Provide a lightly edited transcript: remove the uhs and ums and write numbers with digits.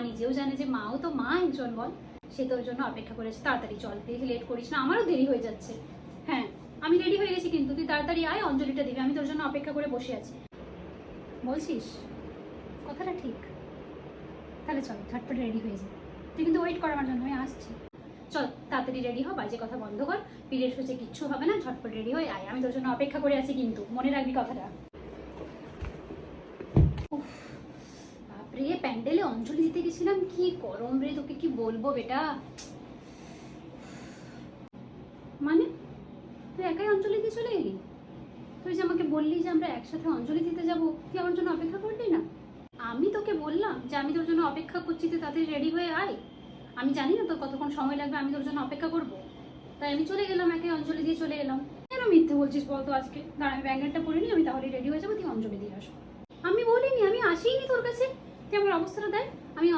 নিজেও জানে যে মাও তো মা একজন বল, সে তোর জন্য অপেক্ষা করেছে। তাড়াতাড়ি চল, বেশি লেট করিস না, আমারও দেরি হয়ে যাচ্ছে। হ্যাঁ, আমি রেডি হয়ে গেছি, কিন্তু তুই তাড়াতাড়ি আয়, অঞ্জলিটা দিবি, আমি তোর জন্য অপেক্ষা করে বসে আছি। বলছিস? কথাটা ঠিক। তাহলে চল ঝটপট রেডি হয়ে যাই, তুই কিন্তু ওয়েট কর আমার জন্য, আমি আসছি। চল তাড়াতাড়ি রেডি হ, বাজে কথা বন্ধ কর, পিরিয়ড হচ্ছে কিচ্ছু হবে না, ঝটপট রেডি হয়ে আয়, আমি তোর জন্য অপেক্ষা করে আছি, কিন্তু মনে রাখবি কথাটা। উফ, বাপরে, প্যান্ডেলে অঞ্জলি দিতে গেছিলাম, কি গরম রে, তোকে কি বলবো বেটা। মানে তুই একাই অঞ্জলি দিয়ে চলে এলি? তুই যে আমাকে বললি যে আমরা একসাথে অঞ্জলি দিতে যাব, তুই আমার জন্য অপেক্ষা করলি না? আমি তোকে বললাম যে আমি তোর জন্য অপেক্ষা করছি, তুই তাড়াতাড়ি রেডি হয়ে আয়। আমি জানি না তোর কতক্ষণ সময় লাগবে, আমি তোর জন্য অপেক্ষা করবো, তাই আমি চলে গেলাম, একে অঞ্জলি দিয়ে চলে এলাম। কেন মিথ্যে বলছিস বলতো আজকে? দাঁড়া, আমি ব্যাঙ্গারটা পরে নিই, আমি তাহলে রেডি হয়ে যাবো, তুই অঞ্জলি দিয়ে আসো। আমি বলিনি, আমি আসিনি তোর কাছে, তুই আমার অবস্থাটা দেখ, আমি